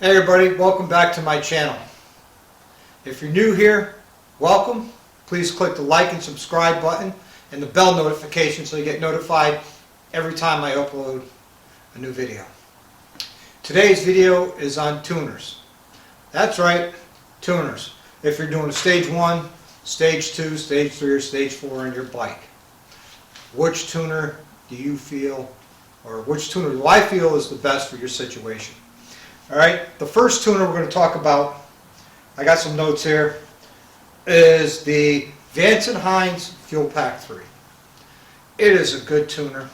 Hey everybody, welcome back to my channel. If you're new here, welcome. Please click the like and subscribe button and the bell notification so you get notified every time I upload a new video. Today's video is on tuners. That's right, tuners. If you're doing a stage 1, stage 2, stage 3, or stage 4 on your bike, which tuner do you feel, or which tuner do I feel is the best for your situation? Alright, the first tuner we're going to talk about, I got some notes here, is the Vance & Hines Fuel Pack 3. It is a good tuner.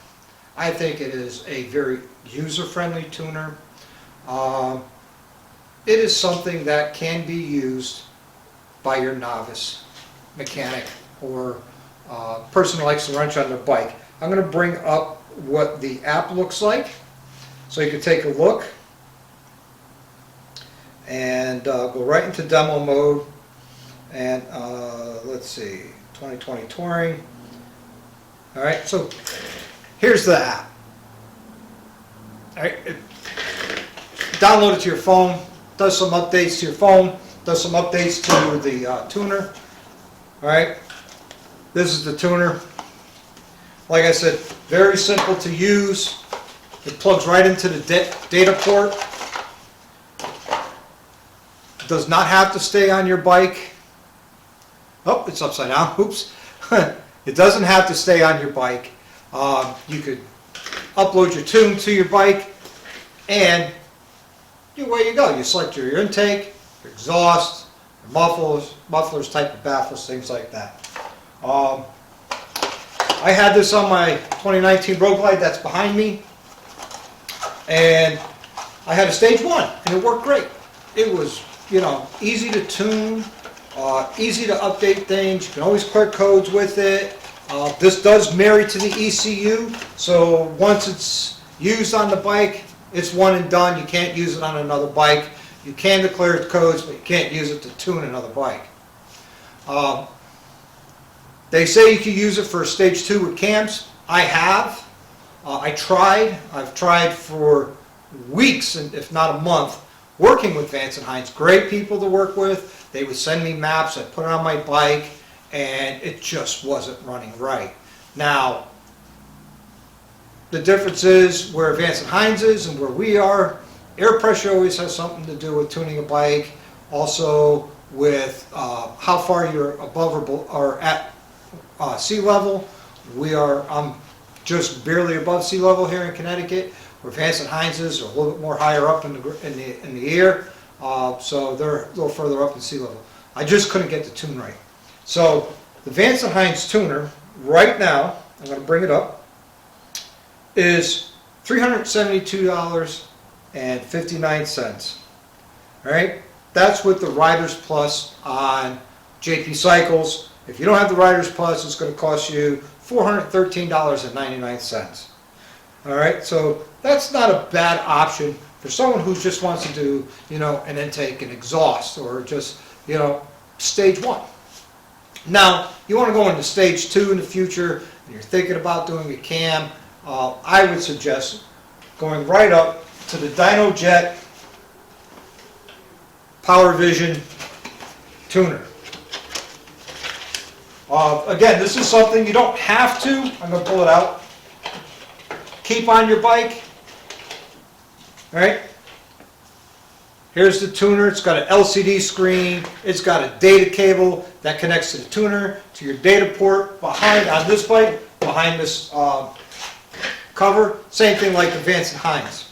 I think it is a very user-friendly tuner. It is something that can be used by your novice mechanic or person who likes to wrench on their bike. I'm going to bring up what the app looks like so you can take a look. And go right into demo mode, and let's see, 2020 touring. Alright, so here's the app. Alright, download it to your phone, does some updates to your phone, does some updates to the tuner. Alright, this is the tuner. Like I said, very simple to use. It plugs right into the data port. Does not have to stay on your bike. Oh, it's upside down. Oops. It doesn't have to stay on your bike. You could upload your tune to your bike, and away you go. You select your intake, your exhaust, your mufflers, type of baffles, things like that. I had this on my 2019 Road Glide that's behind me, and I had a stage 1, and it worked great. It was, easy to tune, easy to update things. You can always clear codes with it. This does marry to the ECU, so once it's used on the bike, it's one and done. You can't use it on another bike. You can declare codes, but you can't use it to tune another bike. They say you can use it for stage 2 with cams. I have. I've tried for weeks, if not a month, working with Vance & Hines. Great people to work with. They would send me maps. I'd put it on my bike, and it just wasn't running right. Now, the difference is where Vance & Hines is and where we are. Air pressure always has something to do with tuning a bike. Also with how far you're above or at sea level. I'm just barely above sea level here in Connecticut, where Vance & Hines is are a little bit more higher up in the air, so they're a little further up in sea level. I just couldn't get the tune right. So the Vance & Hines tuner right now, I'm going to bring it up, is $372.59. All right, that's with the Riders Plus on JP Cycles. If you don't have the Riders Plus, it's going to cost you $413.99. All right, so that's not a bad option for someone who just wants to do, an intake and exhaust, or just, stage 1. Now, you want to go into stage 2 in the future, and you're thinking about doing a cam, I would suggest going right up to the DynoJet Powervision tuner. Again, this is something you don't have to. I'm going to pull it out. Keep on your bike. Alright, here's the tuner. It's got an LCD screen. It's got a data cable that connects to the tuner, to your data port behind on this bike, behind this cover. Same thing like the Vance & Hines.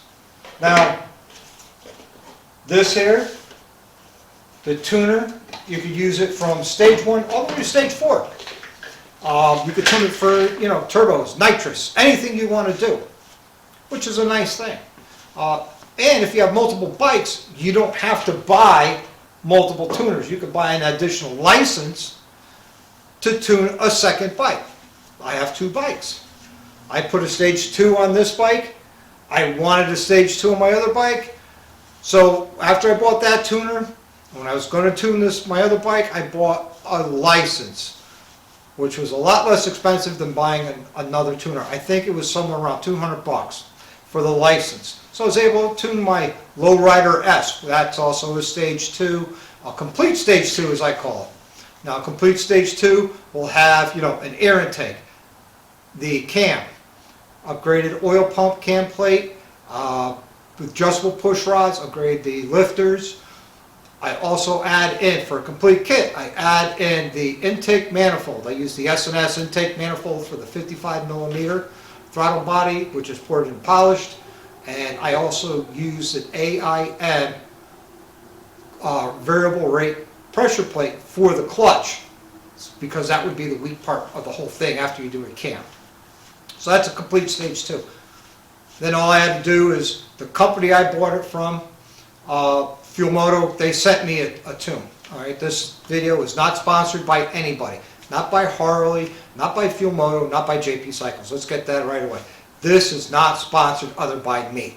Now, this here, the tuner, you could use it from stage 1 all the way to stage 4. You could tune it for, turbos, nitrous, anything you want to do, which is a nice thing. And if you have multiple bikes, you don't have to buy multiple tuners. You could buy an additional license to tune a second bike. I have 2 bikes. I put a stage 2 on this bike. I wanted a stage 2 on my other bike. So after I bought that tuner, when I was going to tune my other bike, I bought a license, which was a lot less expensive than buying another tuner. I think it was somewhere around $200 for the license. So I was able to tune my Lowrider S. That's also a stage 2, a complete stage 2 as I call it. Now complete stage 2 will have, an air intake, the cam, upgraded oil pump cam plate, with adjustable push rods, upgrade the lifters. I also add in, for a complete kit, I add in the intake manifold. I use the S&S intake manifold for the 55mm throttle body, which is ported and polished. And I also use an AIN variable rate pressure plate for the clutch, because that would be the weak part of the whole thing after you do a cam. So that's a complete stage 2. Then all I had to do is, the company I bought it from, Fuelmoto, they sent me a tune. All right, this video is not sponsored by anybody. Not by Harley, not by Fuelmoto, not by JP Cycles. Let's get that right away. This is not sponsored other by me.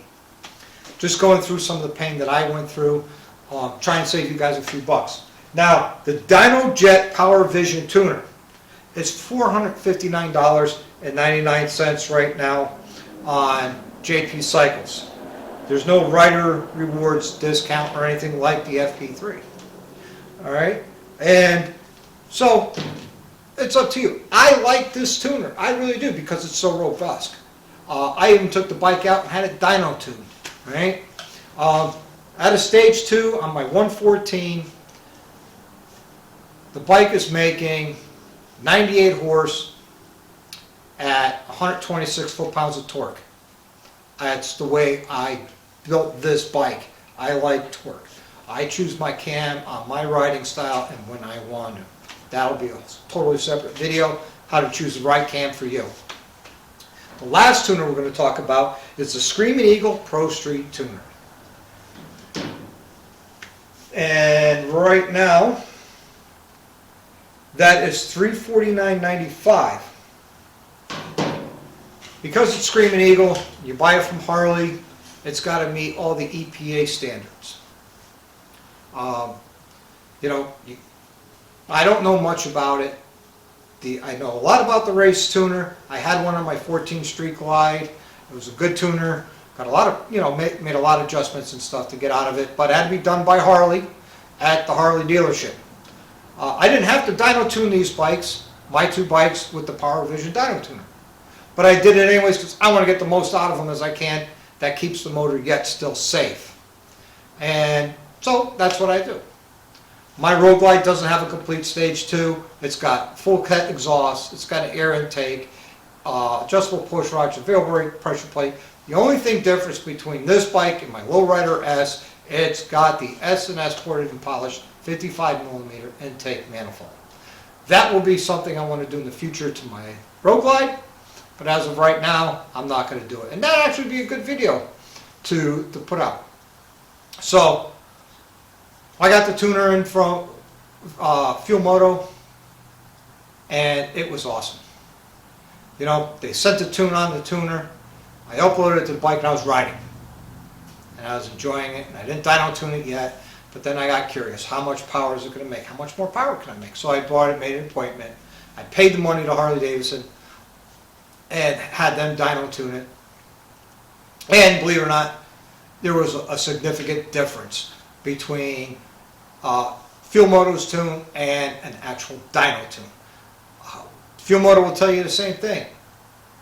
Just going through some of the pain that I went through, try and save you guys a few bucks. Now, the DynoJet Powervision tuner is $459.99 right now on JP Cycles. There's no rider rewards discount or anything like the FP3. All right, and so it's up to you. I like this tuner, I really do, because it's so robust. I even took the bike out and had it dyno tuned. Right, at a stage 2 on my 114, the bike is making 98 horse at 126 foot-pounds of torque. That's the way I built this bike. I like torque. I choose my cam on my riding style and when I want to. That'll be a totally separate video, how to choose the right cam for you. The last tuner we're going to talk about is the Screamin Eagle Pro Street tuner. And right now, that is $349.95. Because it's Screamin Eagle, you buy it from Harley, it's got to meet all the EPA standards. I don't know much about it. I know a lot about the race tuner. I had one on my 14 Street Glide. It was a good tuner. Got a lot of, made a lot of adjustments and stuff to get out of it, but it had to be done by Harley at the Harley dealership. I didn't have to dyno tune these bikes, my 2 bikes, with the Powervision dyno tuner. But I did it anyways because I want to get the most out of them as I can. That keeps the motor yet still safe. And so that's what I do. My Road Glide doesn't have a complete stage 2. It's got full cut exhaust. It's got an air intake, adjustable push rods, a variable rate pressure plate. The only thing difference between this bike and my Lowrider S, it's got the S&S ported and polished 55mm intake manifold. That will be something I want to do in the future to my Road Glide. But as of right now, I'm not going to do it. And that actually be a good video to put out. So, I got the tuner in from Fuelmoto, and it was awesome. They sent the tune on the tuner. I uploaded it to the bike and I was riding. And I was enjoying it, and I didn't dyno tune it yet. But then I got curious, how much power is it going to make? How much more power can I make? So I bought it, made an appointment. I paid the money to Harley Davidson and had them dyno tune it. And believe it or not, there was a significant difference between Fuelmoto's tune and an actual dyno tune. Fuelmoto will tell you the same thing.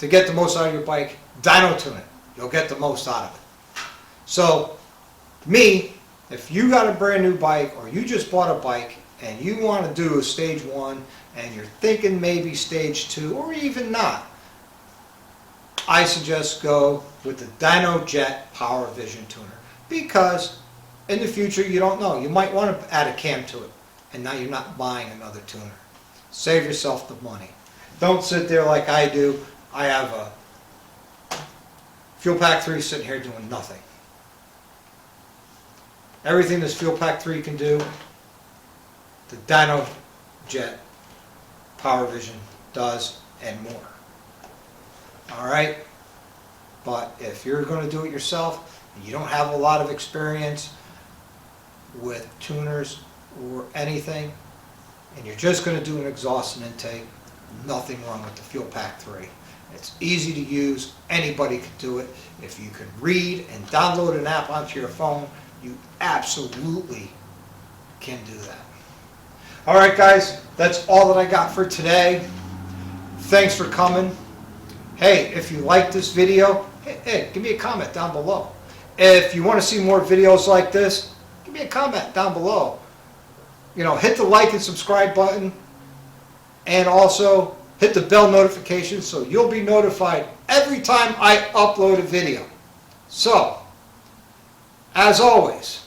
To get the most out of your bike, dyno tune it. You'll get the most out of it. So, me, if you got a brand new bike or you just bought a bike and you want to do a stage 1 and you're thinking maybe stage 2 or even not, I suggest go with the DynoJet Powervision tuner, because in the future you don't know. You might want to add a cam to it, and now you're not buying another tuner. Save yourself the money. Don't sit there like I do. I have a Fuel Pack 3 sitting here doing nothing. Everything this Fuel Pack 3 can do, the DynoJet Powervision does, and more. Alright? But if you're going to do it yourself, and you don't have a lot of experience with tuners or anything, and you're just going to do an exhaust and intake, nothing wrong with the Fuel Pack 3. It's easy to use. Anybody can do it. If you can read and download an app onto your phone, you absolutely can do that. All right, guys, that's all that I got for today. Thanks for coming. Hey, if you like this video, hey, give me a comment down below. If you want to see more videos like this, give me a comment down below. You know, hit the like and subscribe button, and also hit the bell notification so you'll be notified every time I upload a video. So, as always,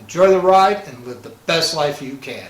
enjoy the ride and live the best life you can.